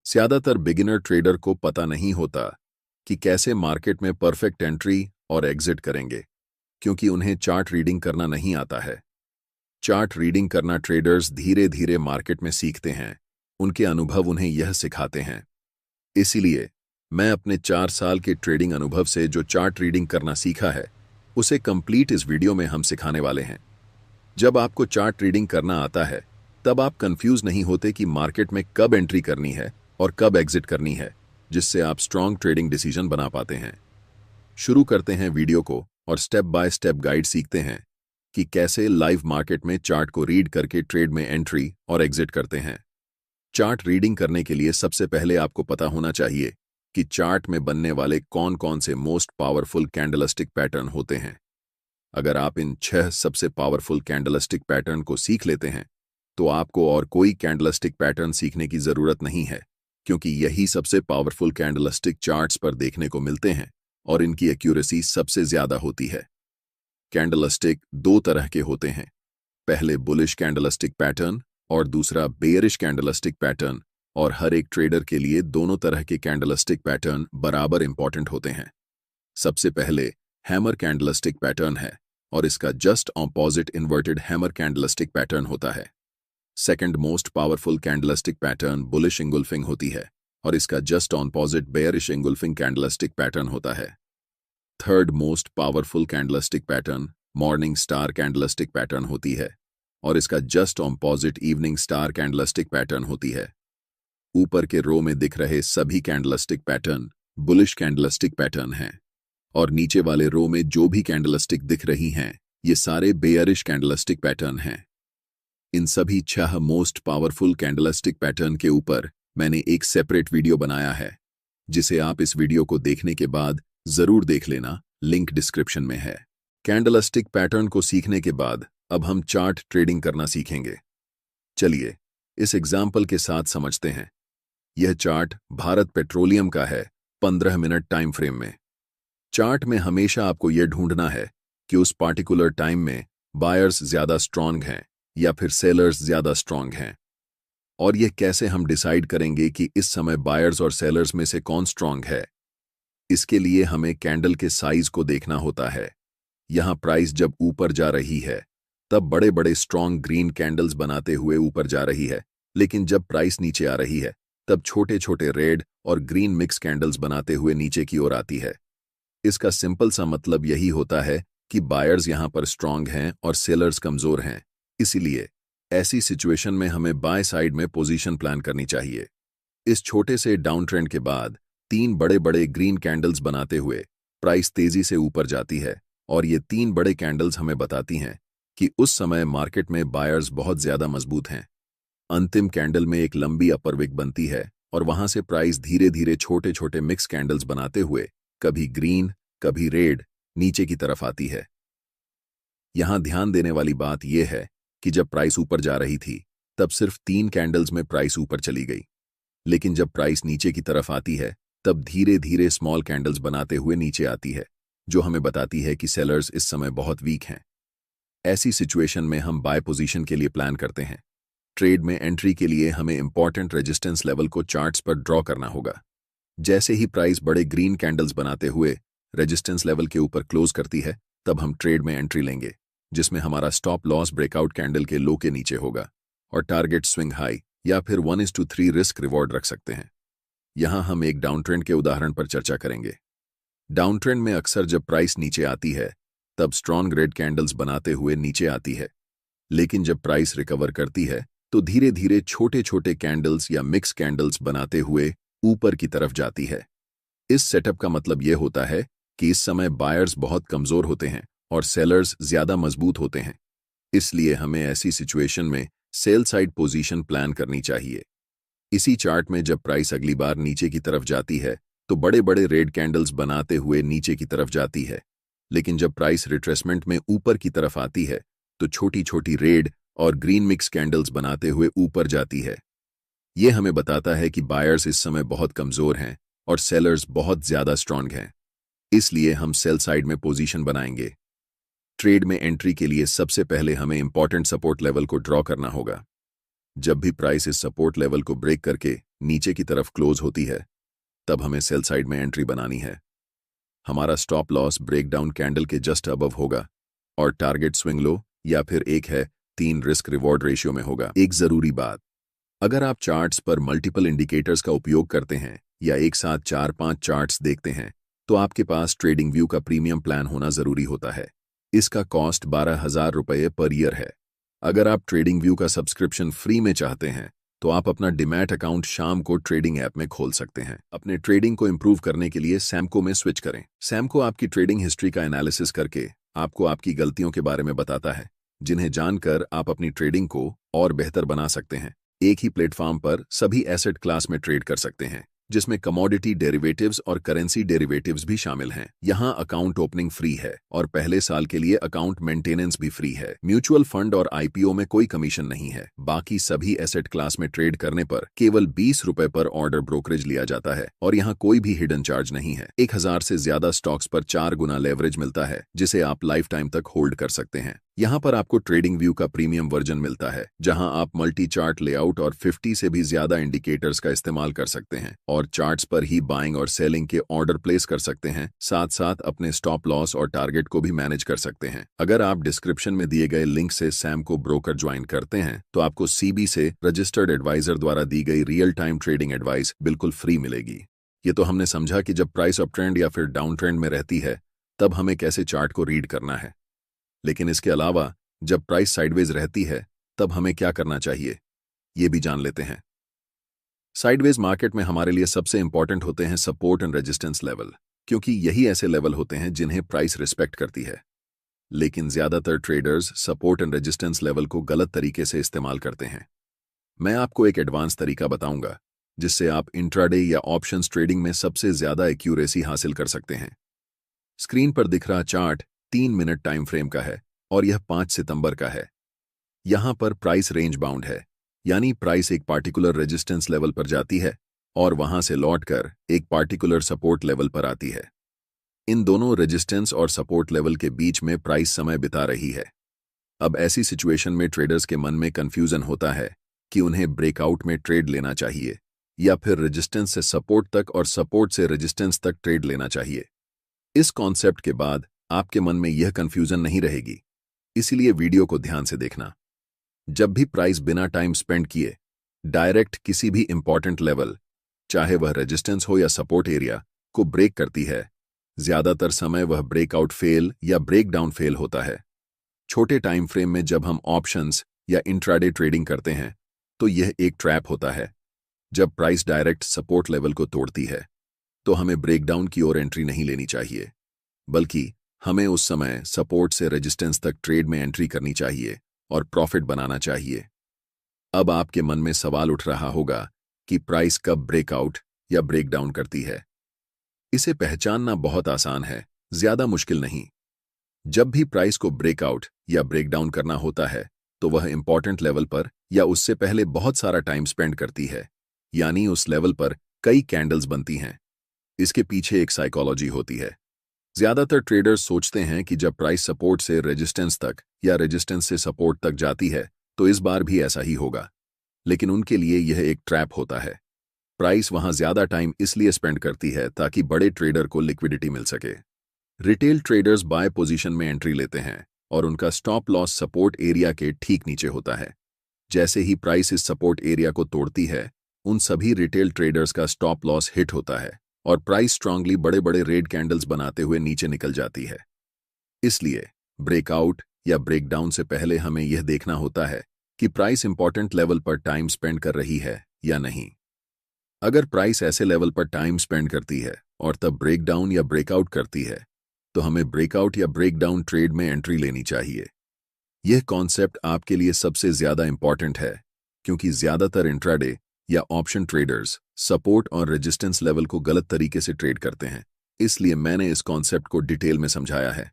ज्यादातर beginner trader को पता नहीं होता कि कैसे मार्केट में परफेक्ट एंट्री और एग्जिट करेंगे, क्योंकि उन्हें चार्ट रीडिंग करना नहीं आता है। चार्ट रीडिंग करना ट्रेडर्स धीरे धीरे मार्केट में सीखते हैं, उनके अनुभव उन्हें यह सिखाते हैं। इसीलिए मैं अपने 4 साल के ट्रेडिंग अनुभव से जो चार्ट रीडिंग करना सीखा है, उसे कंप्लीट इस वीडियो में हम सिखाने वाले हैं। जब आपको चार्ट रीडिंग करना आता है, तब आप कंफ्यूज नहीं होते कि मार्केट में कब एंट्री करनी है और कब एग्जिट करनी है, जिससे आप स्ट्रॉन्ग ट्रेडिंग डिसीजन बना पाते हैं। शुरू करते हैं वीडियो को और स्टेप बाय स्टेप गाइड सीखते हैं कि कैसे लाइव मार्केट में चार्ट को रीड करके ट्रेड में एंट्री और एग्जिट करते हैं। चार्ट रीडिंग करने के लिए सबसे पहले आपको पता होना चाहिए कि चार्ट में बनने वाले कौन कौन से मोस्ट पावरफुल कैंडलस्टिक पैटर्न होते हैं। अगर आप इन 6 सबसे पावरफुल कैंडलस्टिक पैटर्न को सीख लेते हैं, तो आपको और कोई कैंडलस्टिक पैटर्न सीखने की जरूरत नहीं है, क्योंकि यही सबसे पावरफुल कैंडलस्टिक चार्ट्स पर देखने को मिलते हैं और इनकी एक्यूरेसी सबसे ज्यादा होती है। कैंडलस्टिक 2 तरह के होते हैं, पहले बुलिश कैंडलस्टिक पैटर्न और दूसरा बेयरिश कैंडलस्टिक पैटर्न, और हर एक ट्रेडर के लिए दोनों तरह के कैंडलस्टिक पैटर्न बराबर इंपॉर्टेंट होते हैं। सबसे पहले हैमर कैंडलस्टिक पैटर्न है और इसका just opposite inverted hammer candlestick pattern होता है। Second most powerful candlestick pattern bullish engulfing होती है और इसका just opposite bearish engulfing candlestick pattern होता है। Third most powerful candlestick pattern morning star candlestick pattern होती है और इसका just opposite evening star candlestick pattern होती है। ऊपर के रो में दिख रहे सभी candlestick pattern bullish candlestick pattern हैं और नीचे वाले रो में जो भी कैंडलस्टिक दिख रही हैं, ये सारे बेयरिश कैंडलस्टिक पैटर्न हैं। इन सभी 6 मोस्ट पावरफुल कैंडलस्टिक पैटर्न के ऊपर मैंने एक सेपरेट वीडियो बनाया है, जिसे आप इस वीडियो को देखने के बाद जरूर देख लेना, लिंक डिस्क्रिप्शन में है। कैंडलस्टिक पैटर्न को सीखने के बाद अब हम चार्ट ट्रेडिंग करना सीखेंगे। चलिए इस एग्जाम्पल के साथ समझते हैं। यह चार्ट भारत पेट्रोलियम का है 15 मिनट टाइम फ्रेम में। चार्ट में हमेशा आपको यह ढूंढना है कि उस पार्टिकुलर टाइम में बायर्स ज्यादा स्ट्रांग हैं या फिर सेलर्स ज्यादा स्ट्रांग हैं। और यह कैसे हम डिसाइड करेंगे कि इस समय बायर्स और सेलर्स में से कौन स्ट्रांग है? इसके लिए हमें कैंडल के साइज को देखना होता है। यहां प्राइस जब ऊपर जा रही है, तब बड़े बड़े स्ट्रांग ग्रीन कैंडल्स बनाते हुए ऊपर जा रही है, लेकिन जब प्राइस नीचे आ रही है, तब छोटे छोटे रेड और ग्रीन मिक्स कैंडल्स बनाते हुए नीचे की ओर आती है। इसका सिंपल सा मतलब यही होता है कि बायर्स यहां पर स्ट्रांग हैं और सेलर्स कमजोर हैं। इसीलिए ऐसी सिचुएशन में हमें बाय साइड में पोजीशन प्लान करनी चाहिए। इस छोटे से डाउन ट्रेंड के बाद 3 बड़े बड़े ग्रीन कैंडल्स बनाते हुए प्राइस तेजी से ऊपर जाती है और ये 3 बड़े कैंडल्स हमें बताती हैं कि उस समय मार्केट में बायर्स बहुत ज्यादा मजबूत हैं। अंतिम कैंडल में एक लंबी अपर विक बनती है और वहां से प्राइस धीरे धीरे छोटे छोटे मिक्स कैंडल्स बनाते हुए कभी ग्रीन कभी रेड नीचे की तरफ आती है। यहां ध्यान देने वाली बात यह है कि जब प्राइस ऊपर जा रही थी, तब सिर्फ 3 कैंडल्स में प्राइस ऊपर चली गई, लेकिन जब प्राइस नीचे की तरफ आती है, तब धीरे धीरे स्मॉल कैंडल्स बनाते हुए नीचे आती है, जो हमें बताती है कि सेलर्स इस समय बहुत वीक हैं। ऐसी सिचुएशन में हम बाय पोजीशन के लिए प्लान करते हैं। ट्रेड में एंट्री के लिए हमें इंपॉर्टेंट रेजिस्टेंस लेवल को चार्ट्स पर ड्रॉ करना होगा। जैसे ही प्राइस बड़े ग्रीन कैंडल्स बनाते हुए रेजिस्टेंस लेवल के ऊपर क्लोज करती है, तब हम ट्रेड में एंट्री लेंगे, जिसमें हमारा स्टॉप लॉस ब्रेकआउट कैंडल के लो के नीचे होगा और टारगेट स्विंग हाई या फिर 1:3 रिस्क रिवॉर्ड रख सकते हैं। यहां हम एक डाउन ट्रेंड के उदाहरण पर चर्चा करेंगे। डाउन ट्रेंड में अक्सर जब प्राइस नीचे आती है, तब स्ट्रॉन्ग रेड कैंडल्स बनाते हुए नीचे आती है, लेकिन जब प्राइस रिकवर करती है, तो धीरे धीरे छोटे छोटे कैंडल्स या मिक्स कैंडल्स बनाते हुए ऊपर की तरफ जाती है। इस सेटअप का मतलब यह होता है कि इस समय बायर्स बहुत कमजोर होते हैं और सेलर्स ज्यादा मजबूत होते हैं। इसलिए हमें ऐसी सिचुएशन में सेल साइड पोजीशन प्लान करनी चाहिए। इसी चार्ट में जब प्राइस अगली बार नीचे की तरफ जाती है, तो बड़े बड़े रेड कैंडल्स बनाते हुए नीचे की तरफ जाती है, लेकिन जब प्राइस रिट्रेसमेंट में ऊपर की तरफ आती है, तो छोटी छोटी रेड और ग्रीन मिक्स कैंडल्स बनाते हुए ऊपर जाती है। यह हमें बताता है कि बायर्स इस समय बहुत कमजोर हैं और सेलर्स बहुत ज्यादा स्ट्रांग हैं। इसलिए हम सेल साइड में पोजीशन बनाएंगे। ट्रेड में एंट्री के लिए सबसे पहले हमें इंपॉर्टेंट सपोर्ट लेवल को ड्रॉ करना होगा। जब भी प्राइस इस सपोर्ट लेवल को ब्रेक करके नीचे की तरफ क्लोज होती है, तब हमें सेल साइड में एंट्री बनानी है। हमारा स्टॉप लॉस ब्रेकडाउन कैंडल के जस्ट अबव होगा और टारगेट स्विंग लो या फिर 1:3 रिस्क रिवॉर्ड रेशियो में होगा। एक जरूरी बात, अगर आप चार्ट्स पर मल्टीपल इंडिकेटर्स का उपयोग करते हैं या एक साथ 4-5 चार्ट्स देखते हैं तो आपके पास ट्रेडिंग व्यू का प्रीमियम प्लान होना जरूरी होता है। इसका कॉस्ट 12,000 रुपये पर ईयर है। अगर आप ट्रेडिंग व्यू का सब्सक्रिप्शन फ्री में चाहते हैं तो आप अपना डिमैट अकाउंट शाम को ट्रेडिंग ऐप में खोल सकते हैं। अपने ट्रेडिंग को इंप्रूव करने के लिए सैमको में स्विच करें। सैमको आपकी ट्रेडिंग हिस्ट्री का एनालिसिस करके आपको आपकी गलतियों के बारे में बताता है, जिन्हें जानकर आप अपनी ट्रेडिंग को और बेहतर बना सकते हैं। एक ही प्लेटफॉर्म पर सभी एसेट क्लास में ट्रेड कर सकते हैं, जिसमें कमोडिटी डेरिवेटिव्स और करेंसी डेरिवेटिव्स भी शामिल हैं। यहाँ अकाउंट ओपनिंग फ्री है और पहले साल के लिए अकाउंट मेंटेनेंस भी फ्री है। म्यूचुअल फंड और आईपीओ में कोई कमीशन नहीं है। बाकी सभी एसेट क्लास में ट्रेड करने पर केवल 20 रुपए पर ऑर्डर ब्रोकरेज लिया जाता है और यहाँ कोई भी हिडन चार्ज नहीं है। 1000 से ज्यादा स्टॉक्स पर 4 गुना लेवरेज मिलता है, जिसे आप लाइफ टाइम तक होल्ड कर सकते हैं। यहाँ पर आपको ट्रेडिंग व्यू का प्रीमियम वर्जन मिलता है, जहां आप मल्टी चार्ट लेआउट और 50 से भी ज्यादा इंडिकेटर्स का इस्तेमाल कर सकते हैं और चार्ट्स पर ही बाइंग और सेलिंग के ऑर्डर प्लेस कर सकते हैं। साथ साथ अपने स्टॉप लॉस और टारगेट को भी मैनेज कर सकते हैं। अगर आप डिस्क्रिप्शन में दिए गए लिंक से सैमको ब्रोकर ज्वाइन करते हैं तो आपको सीबी से रजिस्टर्ड एडवाइजर द्वारा दी गई रियल टाइम ट्रेडिंग एडवाइस बिल्कुल फ्री मिलेगी। ये तो हमने समझा कि जब प्राइस अप ट्रेंड या फिर डाउन ट्रेंड में रहती है तब हमें कैसे चार्ट को रीड करना है, लेकिन इसके अलावा जब प्राइस साइडवेज रहती है तब हमें क्या करना चाहिए, ये भी जान लेते हैं। साइडवेज मार्केट में हमारे लिए सबसे इंपॉर्टेंट होते हैं सपोर्ट एंड रेजिस्टेंस लेवल, क्योंकि यही ऐसे लेवल होते हैं जिन्हें प्राइस रिस्पेक्ट करती है। लेकिन ज्यादातर traders support and resistance level को गलत तरीके से इस्तेमाल करते हैं। मैं आपको एक एडवांस तरीका बताऊंगा जिससे आप इंट्राडे या ऑप्शंस ट्रेडिंग में सबसे ज्यादा एक्यूरेसी हासिल कर सकते हैं। स्क्रीन पर दिख रहा चार्ट 3 मिनट टाइम फ्रेम का है और यह 5 सितंबर का है। यहां पर प्राइस रेंज बाउंड है, यानी प्राइस एक पार्टिकुलर रेजिस्टेंस लेवल पर जाती है और वहां से लौटकर एक पार्टिकुलर सपोर्ट लेवल पर आती है। इन दोनों रेजिस्टेंस और सपोर्ट लेवल के बीच में प्राइस समय बिता रही है। अब ऐसी सिचुएशन में ट्रेडर्स के मन में कंफ्यूजन होता है कि उन्हें ब्रेकआउट में ट्रेड लेना चाहिए या फिर रेजिस्टेंस से सपोर्ट तक और सपोर्ट से रेजिस्टेंस तक ट्रेड लेना चाहिए। इस कॉन्सेप्ट के बाद आपके मन में यह कंफ्यूजन नहीं रहेगी, इसीलिए वीडियो को ध्यान से देखना। जब भी प्राइस बिना टाइम स्पेंड किए डायरेक्ट किसी भी इंपॉर्टेंट लेवल, चाहे वह रेजिस्टेंस हो या सपोर्ट एरिया, को ब्रेक करती है, ज्यादातर समय वह ब्रेकआउट फेल या ब्रेकडाउन फेल होता है। छोटे टाइम फ्रेम में जब हम ऑप्शंस या इंट्राडे ट्रेडिंग करते हैं तो यह एक ट्रैप होता है। जब प्राइस डायरेक्ट सपोर्ट लेवल को तोड़ती है तो हमें ब्रेकडाउन की ओर एंट्री नहीं लेनी चाहिए, बल्कि हमें उस समय सपोर्ट से रेजिस्टेंस तक ट्रेड में एंट्री करनी चाहिए और प्रॉफिट बनाना चाहिए। अब आपके मन में सवाल उठ रहा होगा कि प्राइस कब ब्रेकआउट या ब्रेकडाउन करती है। इसे पहचानना बहुत आसान है, ज्यादा मुश्किल नहीं। जब भी प्राइस को ब्रेकआउट या ब्रेकडाउन करना होता है तो वह इंपॉर्टेंट लेवल पर या उससे पहले बहुत सारा टाइम स्पेंड करती है, यानी उस लेवल पर कई कैंडल्स बनती हैं। इसके पीछे एक साइकोलॉजी होती है। ज्यादातर ट्रेडर्स सोचते हैं कि जब प्राइस सपोर्ट से रेजिस्टेंस तक या रेजिस्टेंस से सपोर्ट तक जाती है तो इस बार भी ऐसा ही होगा, लेकिन उनके लिए यह एक ट्रैप होता है। प्राइस वहां ज्यादा टाइम इसलिए स्पेंड करती है ताकि बड़े ट्रेडर को लिक्विडिटी मिल सके। रिटेल ट्रेडर्स बाय पोजीशन में एंट्री लेते हैं और उनका स्टॉप लॉस सपोर्ट एरिया के ठीक नीचे होता है। जैसे ही प्राइस इस सपोर्ट एरिया को तोड़ती है, उन सभी रिटेल ट्रेडर्स का स्टॉप लॉस हिट होता है और प्राइस स्ट्रांगली बड़े बड़े रेड कैंडल्स बनाते हुए नीचे निकल जाती है। इसलिए ब्रेकआउट या ब्रेकडाउन से पहले हमें यह देखना होता है कि प्राइस इंपॉर्टेंट लेवल पर टाइम स्पेंड कर रही है या नहीं। अगर प्राइस ऐसे लेवल पर टाइम स्पेंड करती है और तब ब्रेकडाउन या ब्रेकआउट करती है तो हमें ब्रेकआउट या ब्रेकडाउन ट्रेड में एंट्री लेनी चाहिए। यह कॉन्सेप्ट आपके लिए सबसे ज्यादा इंपॉर्टेंट है, क्योंकि ज्यादातर इंट्राडे या ऑप्शन ट्रेडर्स सपोर्ट और रेजिस्टेंस लेवल को गलत तरीके से ट्रेड करते हैं। इसलिए मैंने इस कॉन्सेप्ट को डिटेल में समझाया है।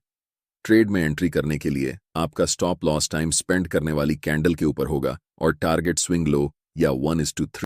ट्रेड में एंट्री करने के लिए आपका स्टॉप लॉस टाइम स्पेंड करने वाली कैंडल के ऊपर होगा और टारगेट स्विंग लो या 1:3